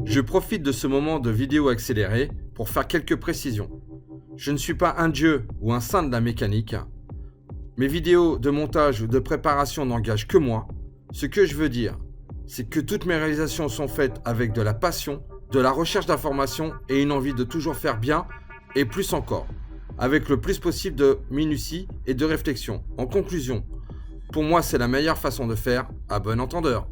Je profite de ce moment de vidéo accélérée pour faire quelques précisions. Je ne suis pas un dieu ou un saint de la mécanique. Mes vidéos de montage ou de préparation n'engagent que moi. Ce que je veux dire, c'est que toutes mes réalisations sont faites avec de la passion, de la recherche d'informations et une envie de toujours faire bien et plus encore, avec le plus possible de minutie et de réflexion. En conclusion, pour moi c'est la meilleure façon de faire, à bon entendeur.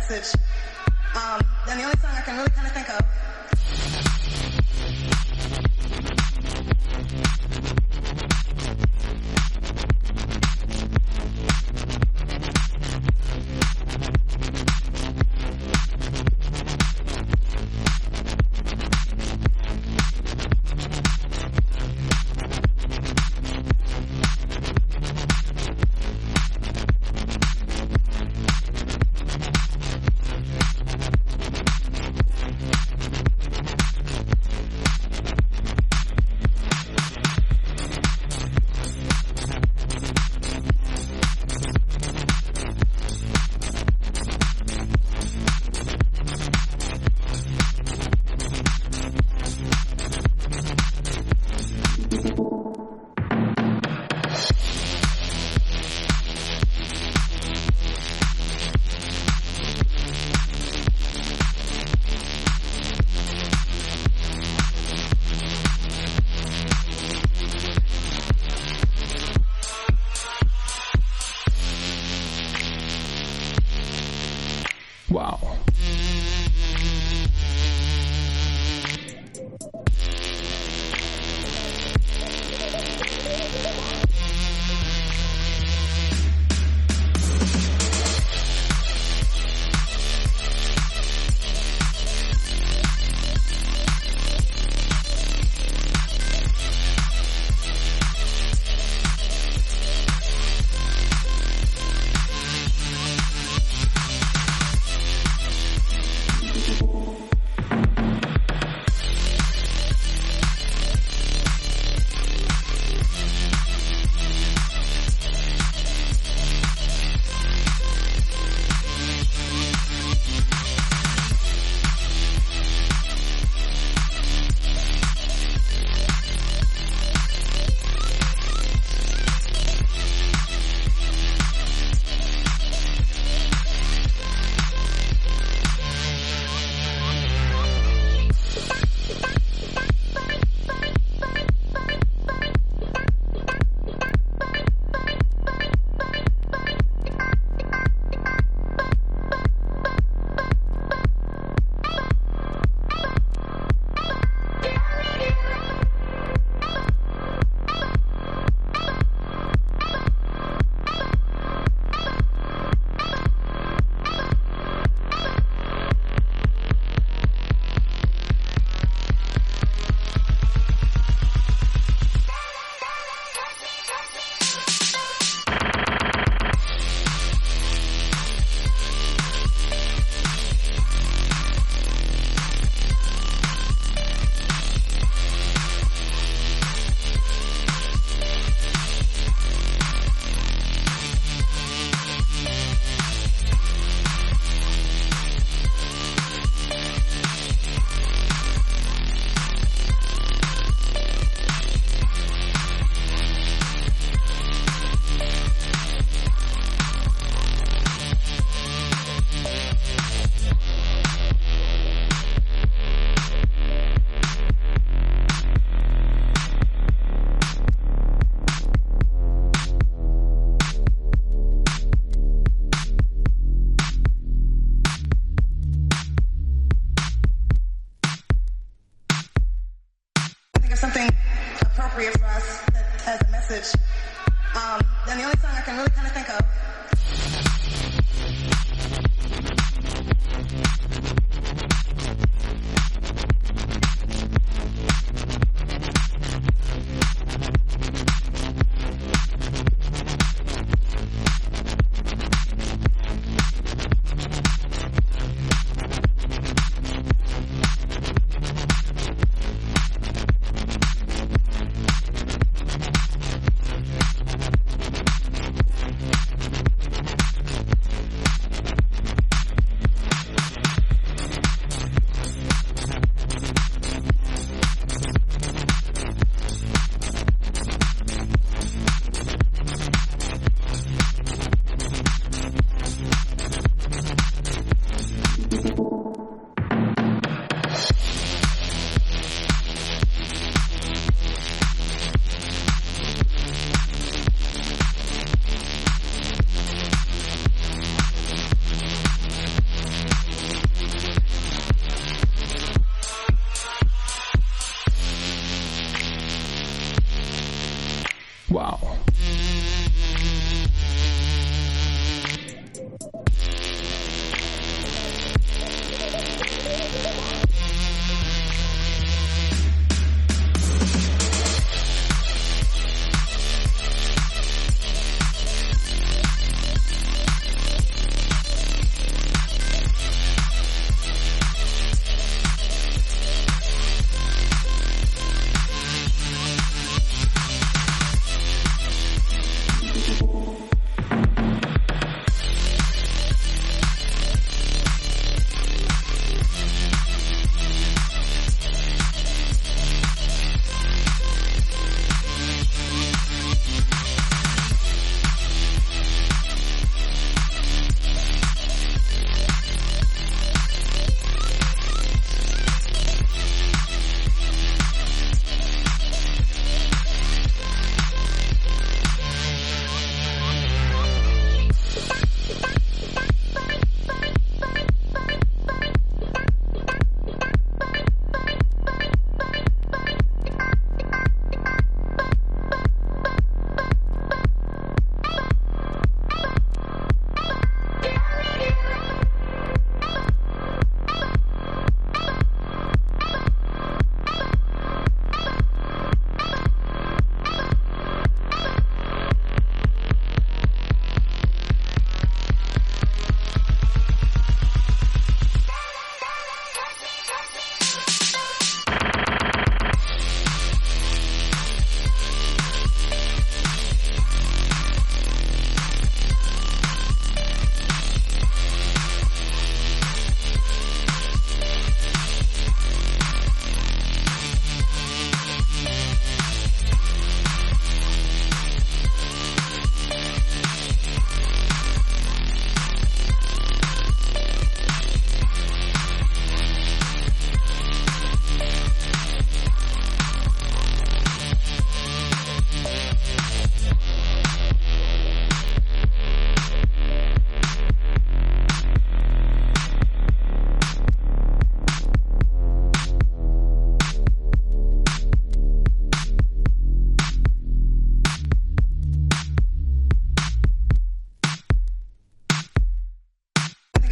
message. And the only song I can really kind of think of Wow.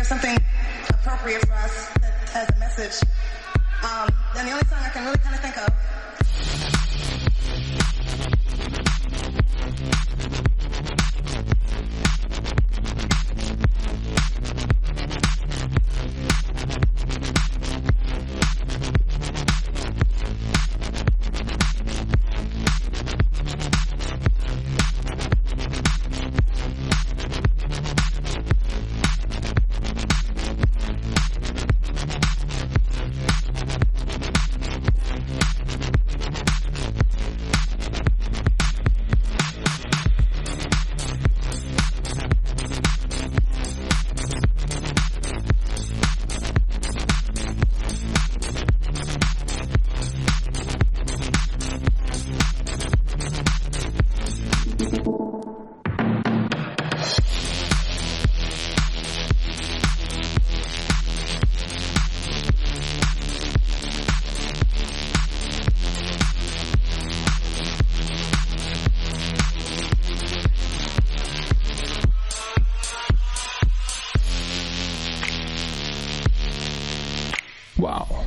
something appropriate for us that has a message. Then the only song I can really kind of think of. Wow.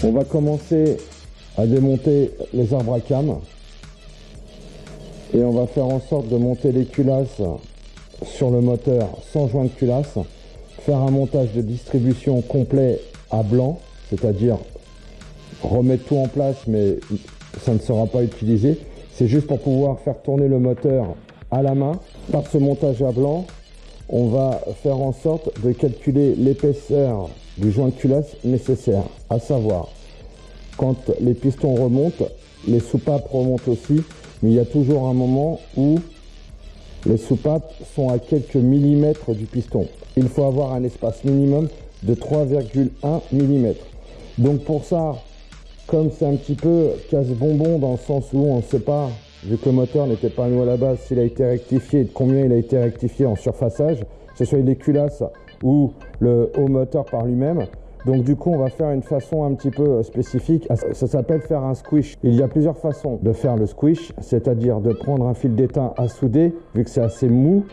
On va commencer à démonter les arbres à cam et on va faire en sorte de monter les culasses sur le moteur sans joint de culasse, faire un montage de distribution complet à blanc, c'est-à-dire remettre tout en place mais ça ne sera pas utilisé. C'est juste pour pouvoir faire tourner le moteur à la main. Par ce montage à blanc, on va faire en sorte de calculer l'épaisseur du joint de culasse nécessaire, à savoir quand les pistons remontent, les soupapes remontent aussi, mais il y a toujours un moment où les soupapes sont à quelques millimètres du piston. Il faut avoir un espace minimum de 3,1 mm. Donc pour ça, comme c'est un petit peu casse-bonbon dans le sens où on ne sait pas, vu que le moteur n'était pas nous à la base, s'il a été rectifié et de combien il a été rectifié en surfaçage, que ce soit les culasses ou le haut moteur par lui-même. Donc du coup on va faire une façon un petit peu spécifique, ça s'appelle faire un squish. Il y a plusieurs façons de faire le squish, c'est-à-dire de prendre un fil d'étain à souder, vu que c'est assez mou,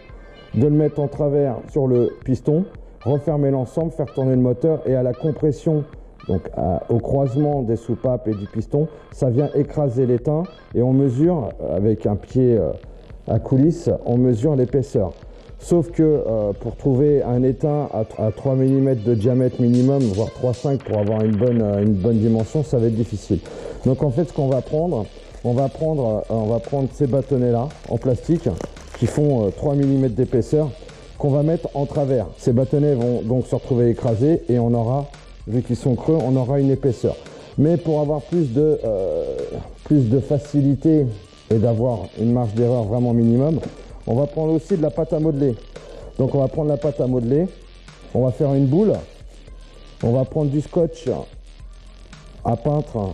de le mettre en travers sur le piston, refermer l'ensemble, faire tourner le moteur et à la compression, donc au croisement des soupapes et du piston, ça vient écraser l'étain et on mesure avec un pied à coulisse, on mesure l'épaisseur. Sauf que pour trouver un étain à 3 mm de diamètre minimum, voire 3,5 pour avoir une bonne dimension, ça va être difficile. Donc en fait ce qu'on va prendre, on va prendre ces bâtonnets là en plastique qui font 3 mm d'épaisseur qu'on va mettre en travers. Ces bâtonnets vont donc se retrouver écrasés et on aura, vu qu'ils sont creux, on aura une épaisseur. Mais pour avoir plus de facilité et d'avoir une marge d'erreur vraiment minimum, on va prendre aussi de la pâte à modeler. Donc on va prendre la pâte à modeler, on va faire une boule, on va prendre du scotch à peintre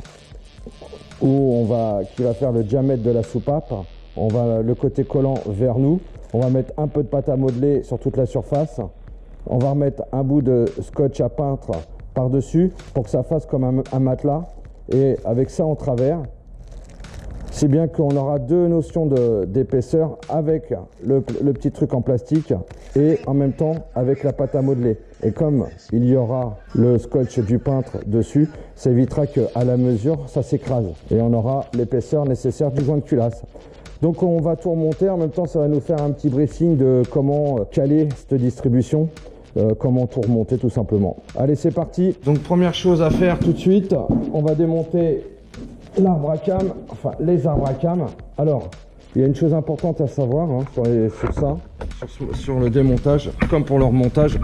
qui va faire le diamètre de la soupape. On va le côté collant vers nous, on va mettre un peu de pâte à modeler sur toute la surface. On va remettre un bout de scotch à peintre par-dessus pour que ça fasse comme un matelas. Et avec ça en travers, c'est bien qu'on aura deux notions d'épaisseur avec le petit truc en plastique et en même temps avec la pâte à modeler. Et comme il y aura le scotch du peintre dessus, ça évitera qu'à la mesure, ça s'écrase. Et on aura l'épaisseur nécessaire du joint de culasse. Donc on va tout remonter, en même temps ça va nous faire un petit briefing de comment caler cette distribution, comment tout remonter tout simplement. Allez c'est parti. Donc première chose à faire tout de suite, on va démonter l'arbre à cam, enfin les arbres à cam. Alors il y a une chose importante à savoir sur le démontage, comme pour le remontage,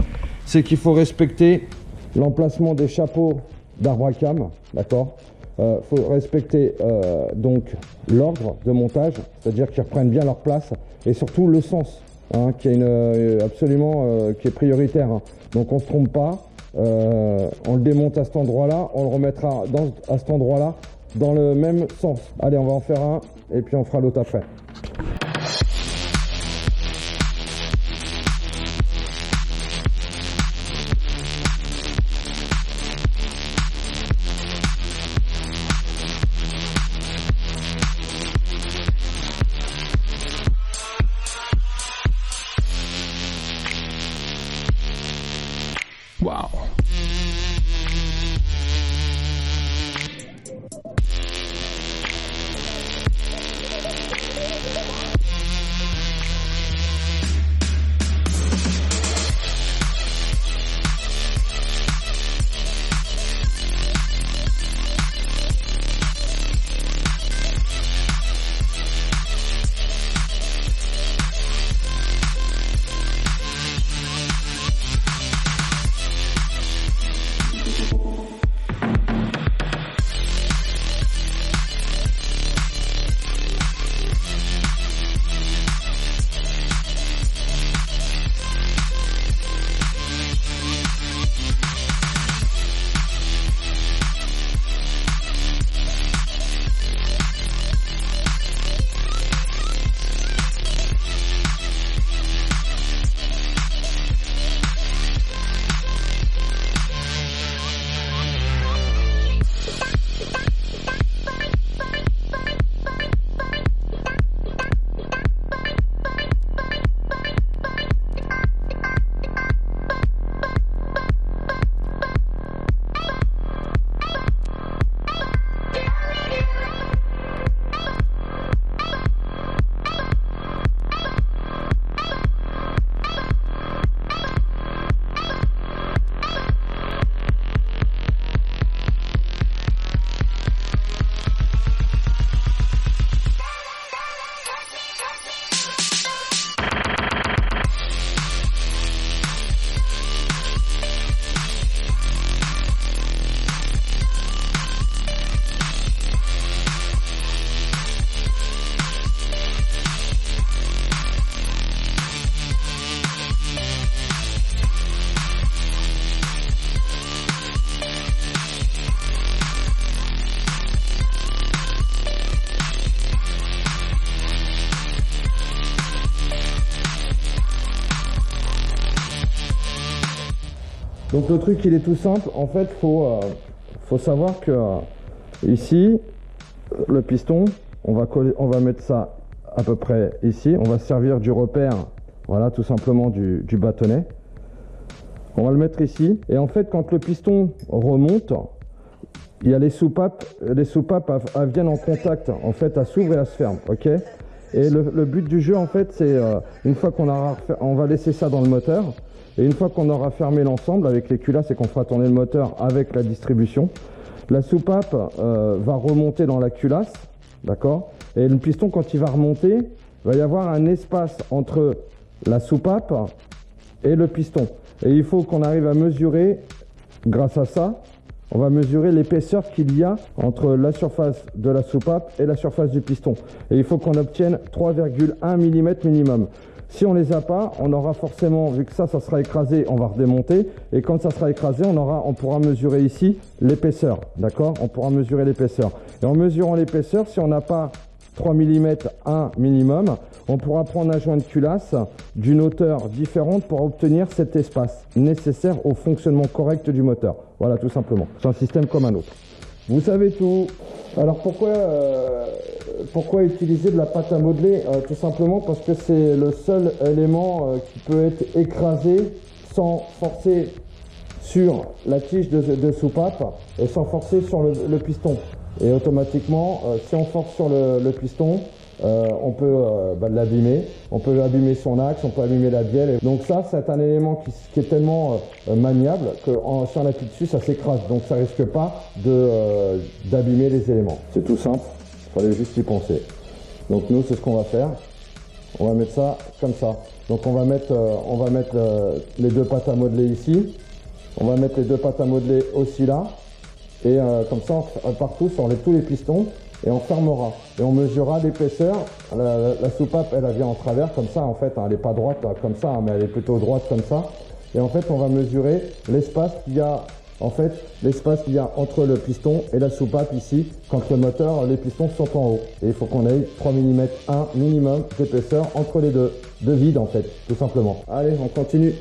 c'est qu'il faut respecter l'emplacement des chapeaux d'arbres à cam, d'accord. Faut respecter donc l'ordre de montage, c'est-à-dire qu'ils reprennent bien leur place et surtout le sens, hein, qui est qui est prioritaire. Hein. Donc on se trompe pas, on le démonte à cet endroit-là, on le remettra à cet endroit-là dans le même sens. Allez, on va en faire un et puis on fera l'autre après. Wow. Donc le truc il est tout simple, en fait faut savoir que ici le piston, on va mettre ça à peu près ici, on va se servir du repère, voilà tout simplement du bâtonnet. On va le mettre ici et en fait quand le piston remonte, il y a les soupapes elles viennent en contact, en fait elles s'ouvrent et elles se ferment, ok. Et le but du jeu en fait c'est une fois on va laisser ça dans le moteur. Et une fois qu'on aura fermé l'ensemble avec les culasses et qu'on fera tourner le moteur avec la distribution, la soupape va remonter dans la culasse, d'accord? Et le piston, quand il va remonter, il va y avoir un espace entre la soupape et le piston. Et il faut qu'on arrive à mesurer, grâce à ça, on va mesurer l'épaisseur qu'il y a entre la surface de la soupape et la surface du piston. Et il faut qu'on obtienne 3,1 mm minimum. Si on les a pas, on aura forcément, vu que ça sera écrasé, on va redémonter. Et quand ça sera écrasé, on pourra mesurer ici l'épaisseur, d'accord? On pourra mesurer l'épaisseur. Et en mesurant l'épaisseur, si on n'a pas 3 mm 1 minimum, on pourra prendre un joint de culasse d'une hauteur différente pour obtenir cet espace nécessaire au fonctionnement correct du moteur. Voilà, tout simplement. C'est un système comme un autre. Vous savez tout. Alors pourquoi utiliser de la pâte à modeler? Tout simplement parce que c'est le seul élément qui peut être écrasé sans forcer sur la tige de soupape et sans forcer sur le piston. Et automatiquement, si on force sur le piston, on peut l'abîmer, on peut abîmer son axe, on peut abîmer la bielle. Et donc ça, c'est un élément qui est tellement maniable que si on appuie dessus, ça s'écrase. Donc ça risque pas d'abîmer les éléments. C'est tout simple, il fallait juste y penser. Donc nous, c'est ce qu'on va faire. On va mettre ça comme ça. Donc on va mettre les deux pâtes à modeler ici. On va mettre les deux pâtes à modeler aussi là. Et comme ça, partout, on enlève tous les pistons. Et on fermera et on mesurera l'épaisseur. La soupape elle vient en travers comme ça en fait, hein, elle n'est pas droite là, comme ça, hein, mais elle est plutôt droite comme ça. Et en fait on va mesurer l'espace qu'il y a entre le piston et la soupape ici quand le moteur, les pistons sont en haut. Et il faut qu'on ait 3 mm 1 minimum d'épaisseur entre les deux, de vide en fait, tout simplement. Allez, on continue.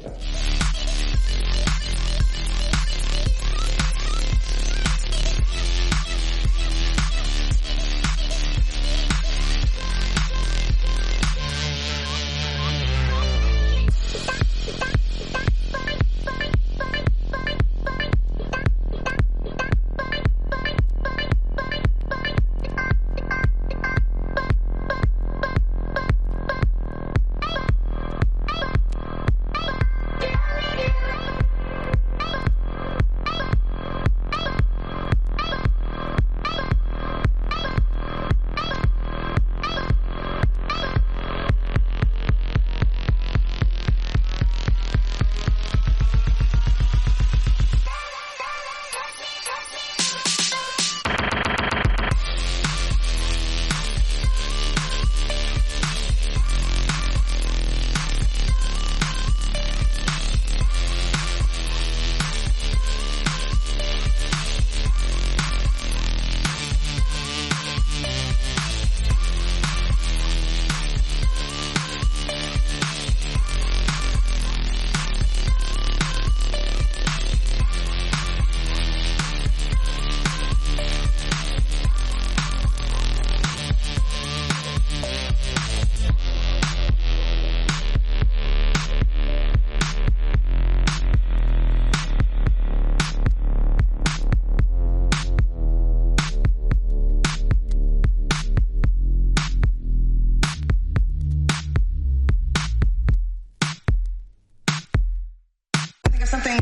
Something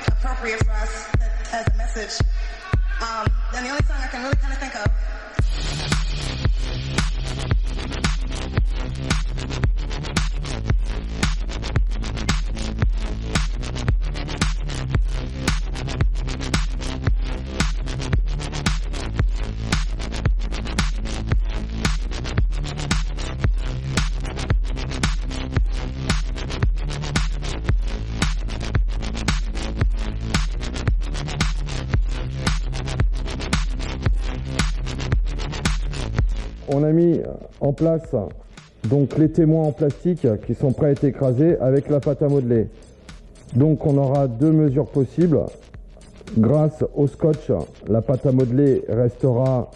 appropriate for us that has a message. And the only song I can really kind of think of. On a mis en place donc les témoins en plastique qui sont prêts à être écrasés avec la pâte à modeler. Donc on aura deux mesures possibles. Grâce au scotch, la pâte à modeler restera,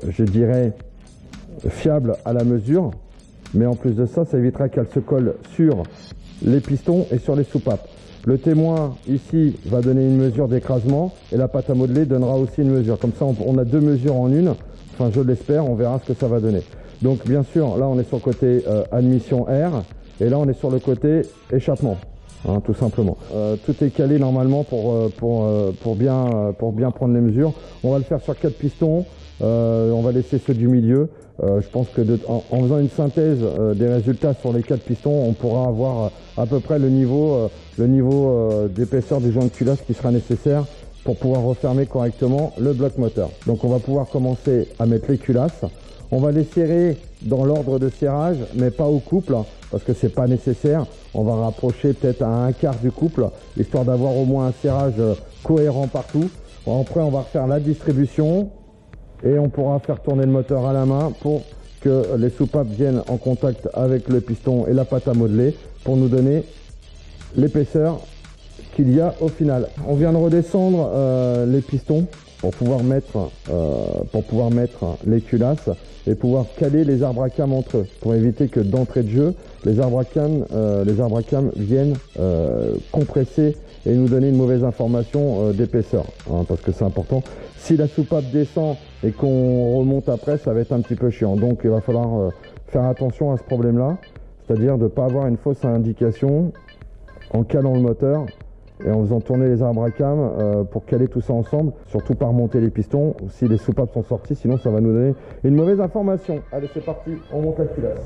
je dirais, fiable à la mesure. Mais en plus de ça, ça évitera qu'elle se colle sur les pistons et sur les soupapes. Le témoin ici va donner une mesure d'écrasement et la pâte à modeler donnera aussi une mesure. Comme ça, on a deux mesures en une. Enfin, je l'espère, on verra ce que ça va donner. Donc, bien sûr, là, on est sur le côté admission air et là, on est sur le côté échappement, hein, tout simplement. Tout est calé normalement pour bien prendre les mesures. On va le faire sur 4 pistons. On va laisser ceux du milieu. Je pense que en faisant une synthèse des résultats sur les 4 pistons, on pourra avoir à peu près le niveau d'épaisseur du joint de culasse qui sera nécessaire pour pouvoir refermer correctement le bloc moteur. Donc on va pouvoir commencer à mettre les culasses. On va les serrer dans l'ordre de serrage, mais pas au couple, parce que c'est pas nécessaire. On va rapprocher peut-être à un quart du couple, histoire d'avoir au moins un serrage cohérent partout. Après, on va refaire la distribution et on pourra faire tourner le moteur à la main pour que les soupapes viennent en contact avec le piston et la pâte à modeler pour nous donner l'épaisseur qu'il y a au final. On vient de redescendre les pistons pour pouvoir mettre les culasses et pouvoir caler les arbres à cam entre eux pour éviter que d'entrée de jeu les arbres à cam viennent compresser et nous donner une mauvaise information d'épaisseur, hein, parce que c'est important. Si la soupape descend et qu'on remonte après, ça va être un petit peu chiant. Donc il va falloir faire attention à ce problème-là, c'est-à-dire de ne pas avoir une fausse indication en calant le moteur et en faisant tourner les arbres à cam pour caler tout ça ensemble, surtout pas remonter les pistons si les soupapes sont sorties, sinon ça va nous donner une mauvaise information. Allez, c'est parti, on monte la culasse.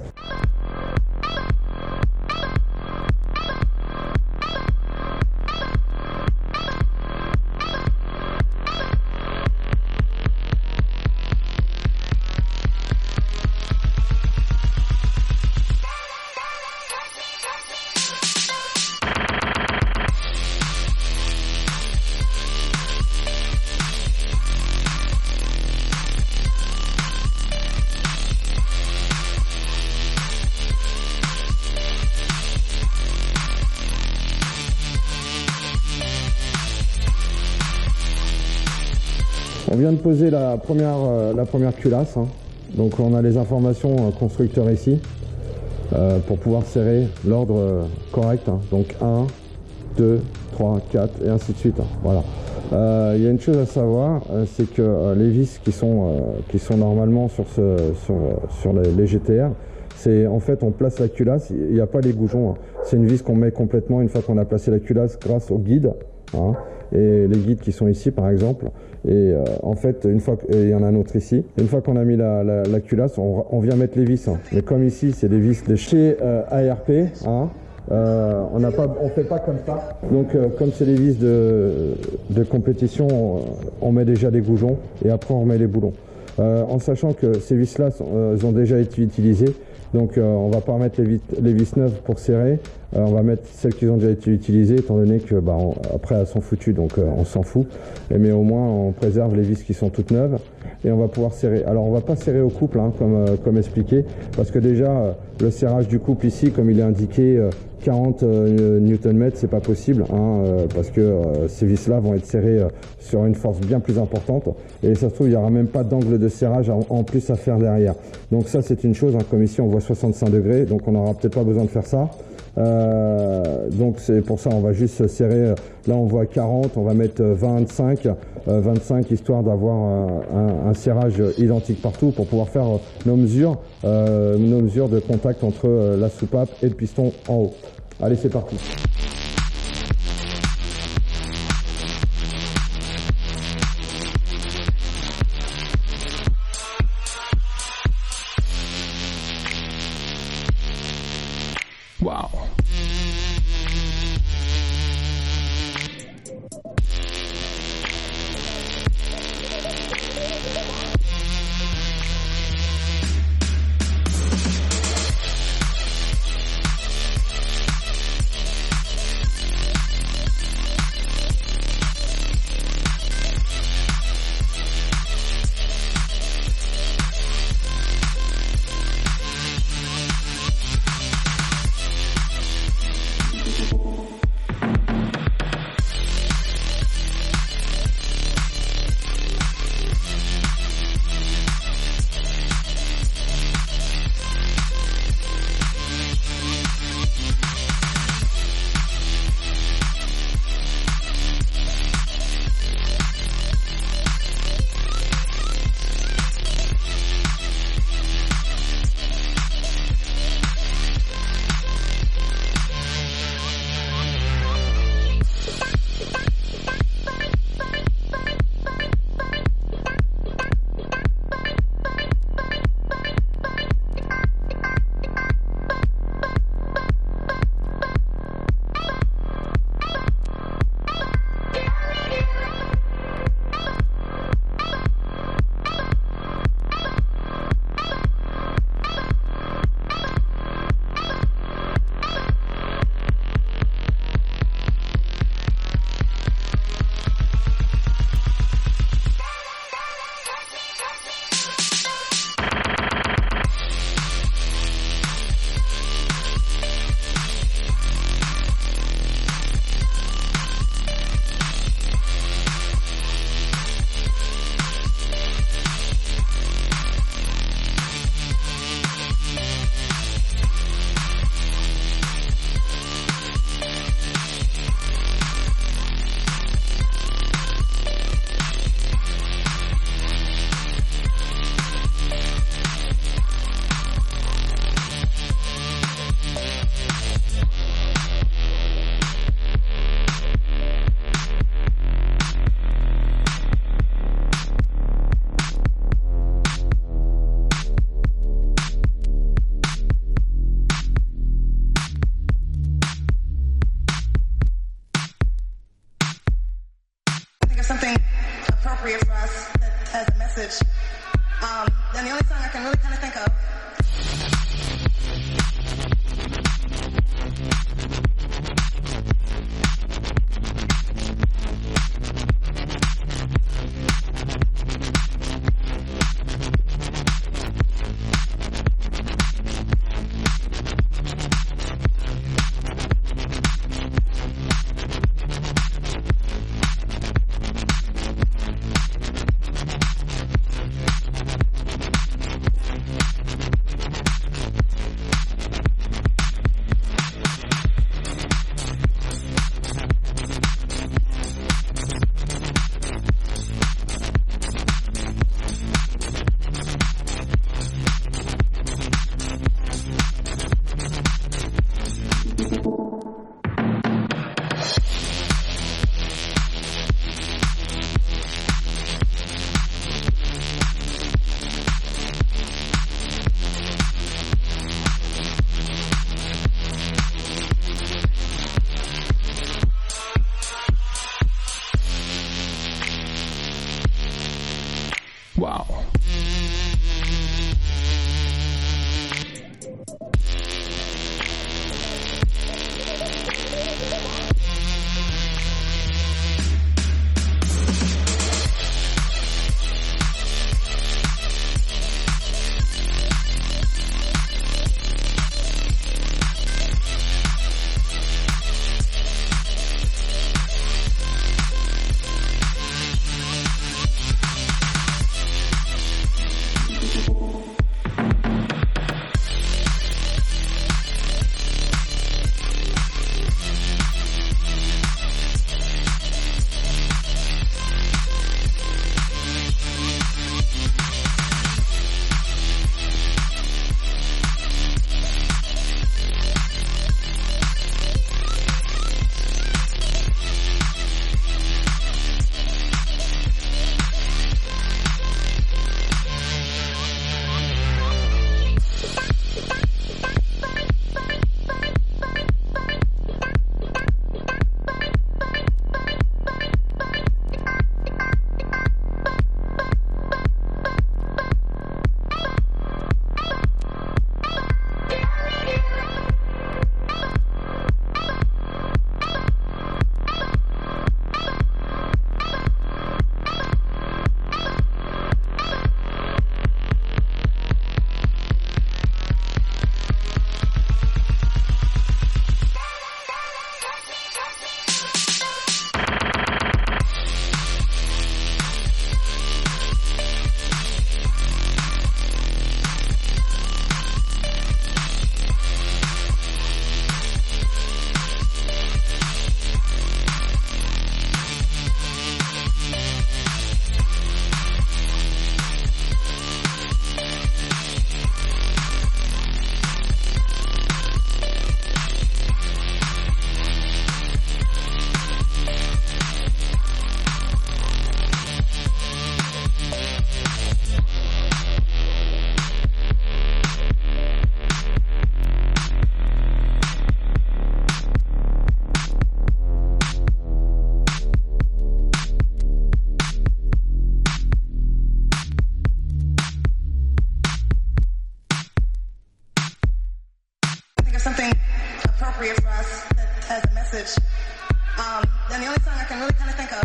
On vient de poser la première culasse, hein. Donc on a les informations constructeurs ici pour pouvoir serrer l'ordre correct, hein. Donc 1, 2, 3, 4 et ainsi de suite, hein. Voilà. Il y a une chose à savoir, c'est que les vis qui sont normalement sur les GTR, c'est en fait on place la culasse, il n'y a pas les goujons, hein. C'est une vis qu'on met complètement une fois qu'on a placé la culasse grâce au guide, hein. Et les guides qui sont ici par exemple, et en fait une fois il y en a un autre ici, une fois qu'on a mis la culasse, on vient mettre les vis, hein. Mais comme ici c'est des vis de chez ARP, hein, on fait pas comme ça. Donc comme c'est des vis de compétition, on met déjà les goujons et après on remet les boulons, en sachant que ces vis là ont déjà été utilisées. Donc on va pas remettre les vis neuves pour serrer, on va mettre celles qui ont déjà été utilisées étant donné que après elles sont foutues, donc on s'en fout. Mais au moins on préserve les vis qui sont toutes neuves et on va pouvoir serrer. Alors on va pas serrer au couple, hein, comme expliqué, parce que déjà le serrage du couple ici, comme il est indiqué 40 Nm, c'est pas possible, hein, parce que ces vis là vont être serrées sur une force bien plus importante et ça se trouve il n'y aura même pas d'angle de serrage en plus à faire derrière. Donc ça c'est une chose, hein, comme ici on voit 65 degrés, donc on n'aura peut-être pas besoin de faire ça. Donc c'est pour ça on va juste serrer, là on voit 40, on va mettre 25 histoire d'avoir un serrage identique partout pour pouvoir faire nos mesures de contact entre la soupape et le piston en haut. Allez, c'est parti. Wow. appropriate for us that has a message. Then the only song I can really kind of think of.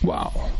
Wow.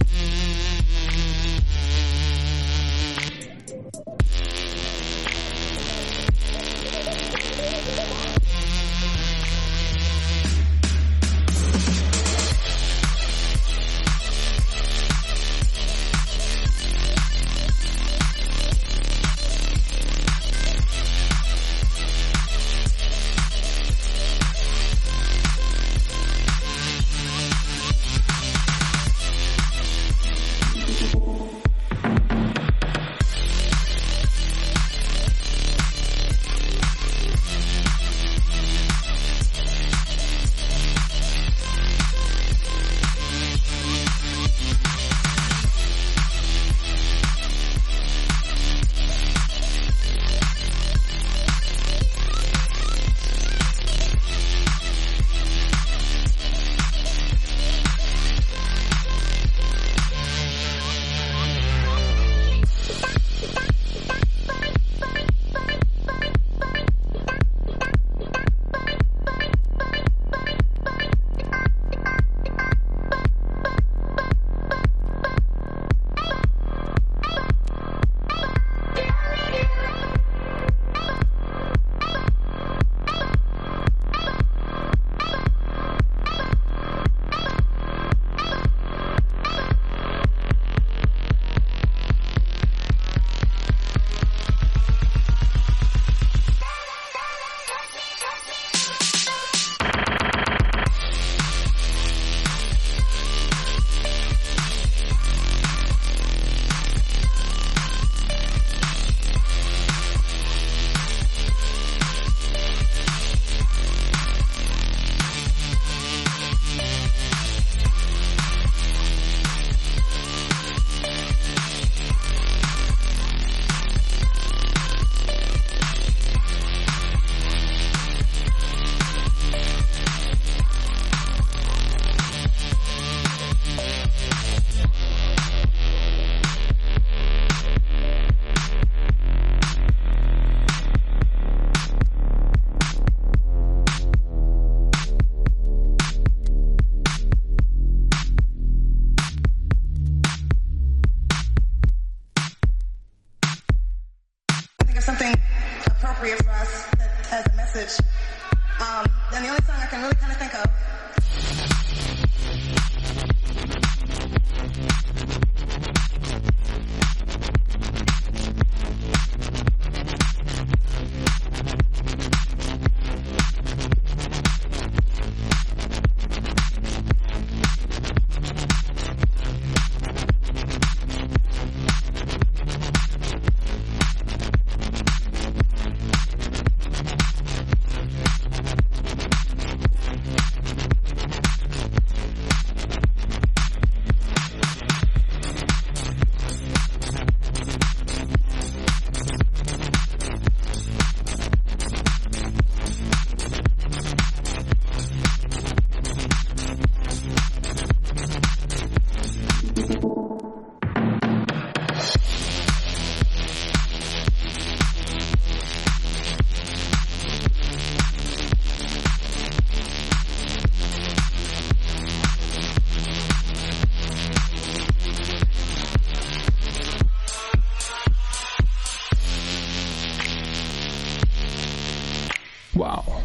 Wow.